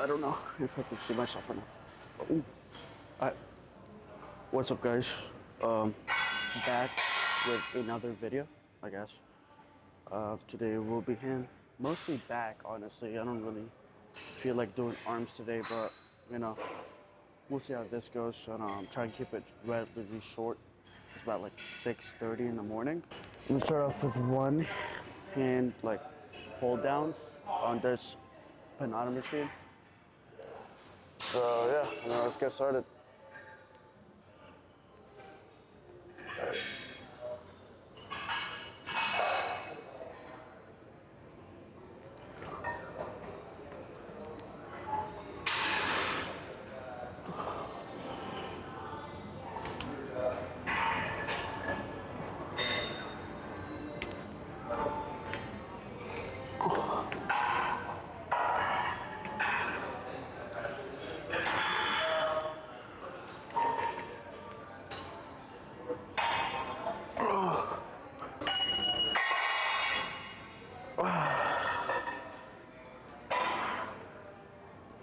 I don't know if I can see myself or not. Ooh. Alright, what's up guys? Back with another video, I guess. Today we'll be mostly back, honestly. I don't really feel like doing arms today, but you know, we'll see how this goes. And I'm trying to keep it relatively short. It's about like 6:30 in the morning. I'm gonna start off with one hand like hold downs on this Panada machine. So yeah, let's get started.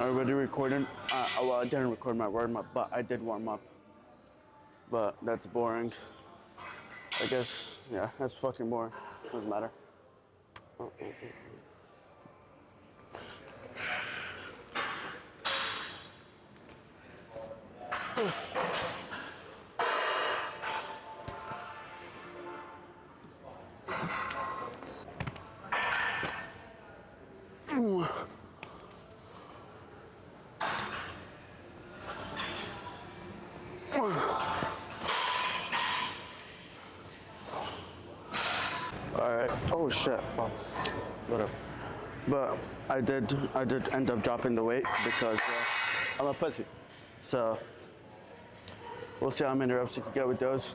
Already recording. Well, I didn't record my warm up, but I did warm up. But that's boring. I guess, yeah, that's fucking boring. Doesn't matter. Alright. Oh shit, fuck. Whatever. But I did end up dropping the weight because I'm a pussy. So we'll see how many reps you can get with those.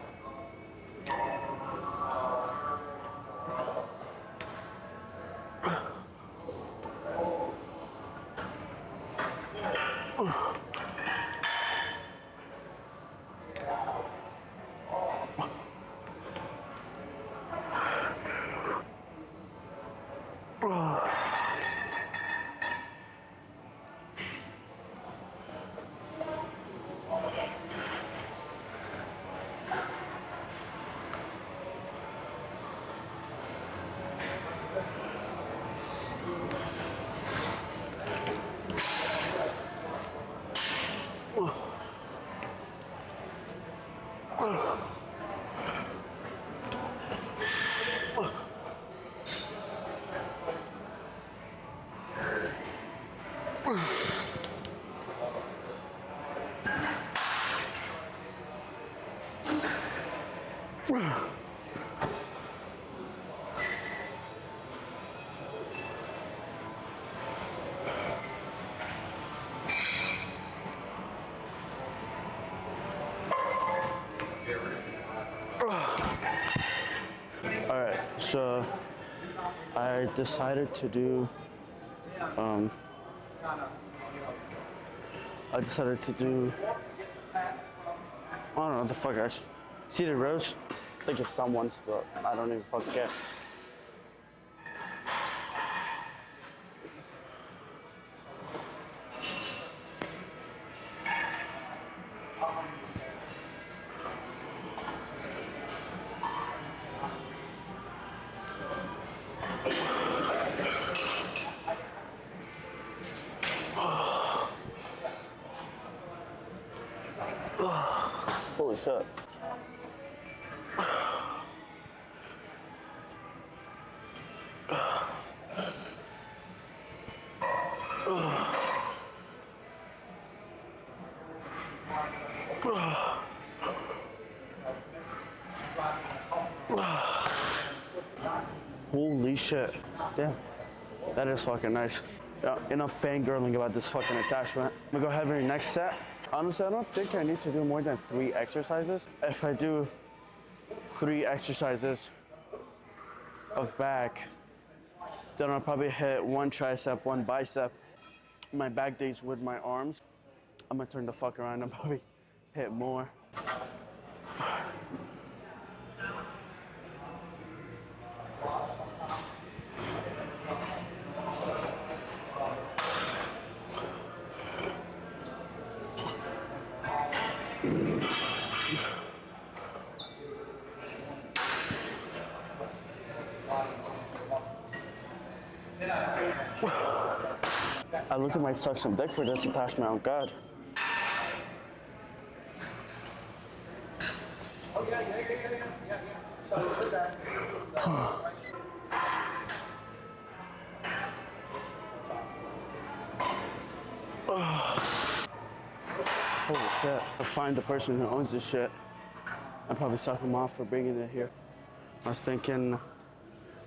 Alright, so I decided to do I don't know what the fuck, guys. Seated rows? I think it's someone's, but I don't even fucking care. Holy shit. Holy shit. Damn. That is fucking nice. Yeah, enough fangirling about this fucking attachment. I'm gonna go ahead with your next set. Honestly, I don't think I need to do more than 3 exercises. If I do 3 exercises of back, then I'll probably hit 1 tricep, 1 bicep. My back days with my arms, I'm gonna turn the fuck around and probably hit more. I look at my suck some dick for this attachment. Oh God. Holy shit. I'll find the person who owns this shit. I'll probably suck him off for bringing it here. I was thinking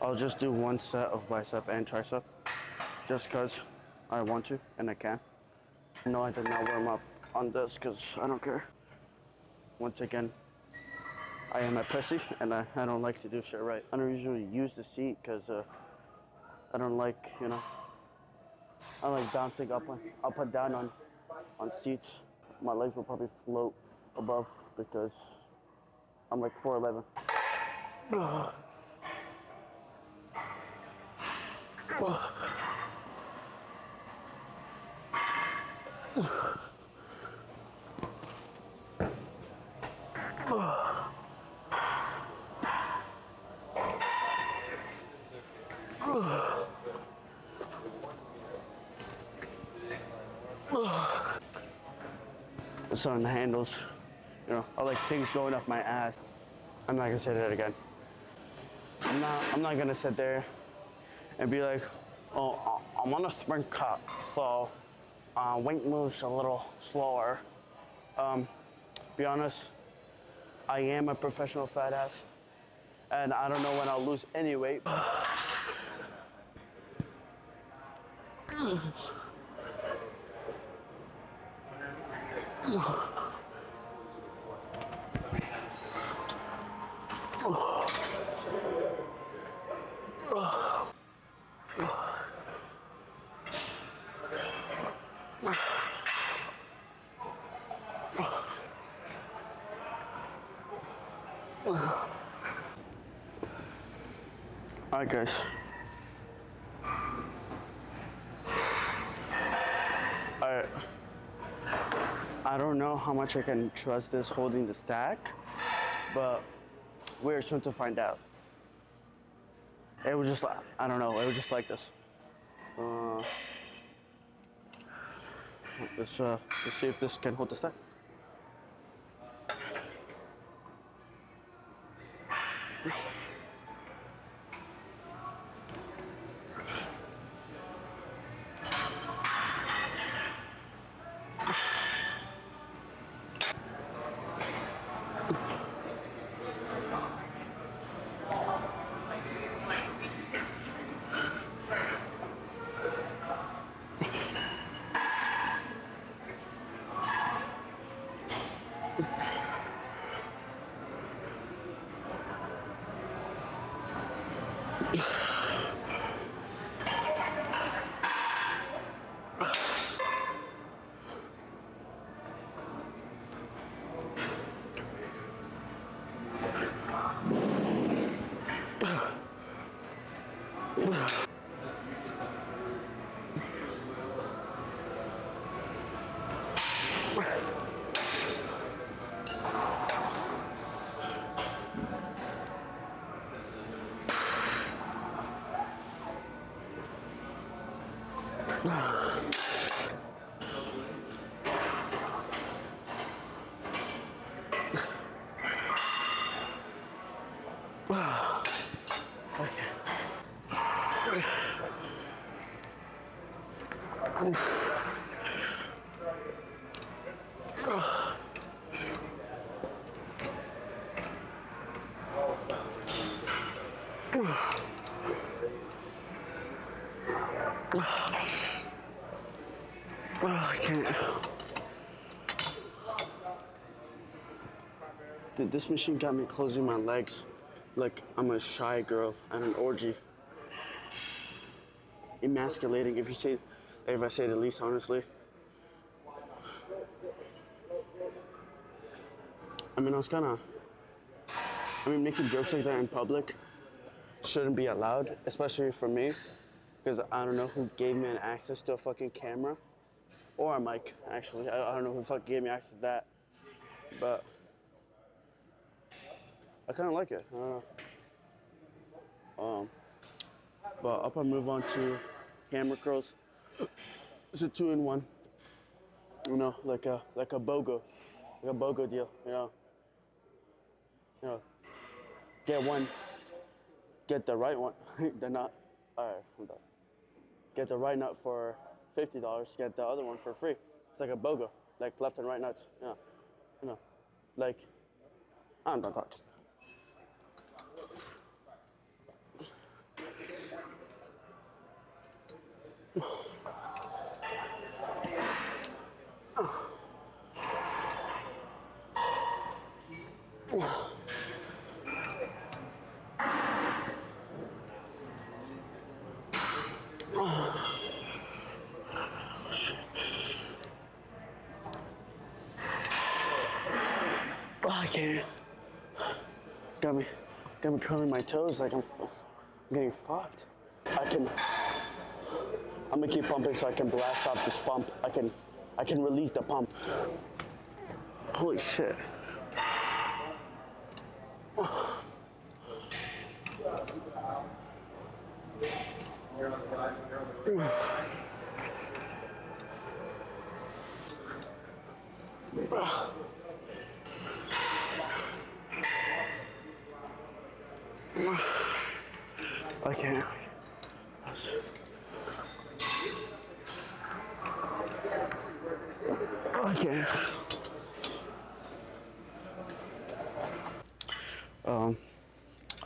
I'll just do one set of bicep and tricep. Just because I want to and I can. No, I did not warm up on this because I don't care. Once again, I am a pussy and I don't like to do shit right. I don't usually use the seat because I don't like, you know, I like bouncing up and down on seats. My legs will probably float above because I'm like 4'11". It's on the handles, you know, I like things going up my ass. I'm not gonna say that again. I'm not gonna sit there and be like, oh, I'm on a sprint cut, so weight moves a little slower. Be honest, I am a professional fat ass, and I don't know when I'll lose any weight. Alright guys. Alright. I don't know how much I can trust this holding the stack, but we're soon to find out. It was just like, I don't know, it was just like this. Let's see if this can hold the stack. I can't. This machine got me closing my legs like I'm a shy girl at an orgy. Emasculating, if I say the least, honestly. I mean, making jokes like that in public shouldn't be allowed, especially for me, because I don't know who gave me an access to a fucking camera or a mic, actually. I don't know who fucking gave me access to that. but I kind of like it. But I'll probably move on to hammer curls. It's a 2-in-1. You know, like a BOGO deal. You know, get one, get the right one. They're not. All right, I'm done. Get the right nut for $50. Get the other one for free. It's like a BOGO, like left and right nuts. Yeah, you know, like I'm done talking. Oh, I can't. Got me curling my toes like I'm getting fucked. I'm gonna keep pumping so I can blast off this pump. I can release the pump. Holy shit. I can't. I can't.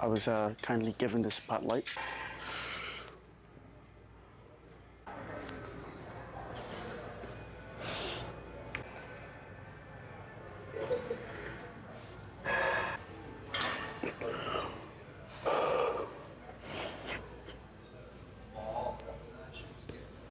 I was kindly given the spotlight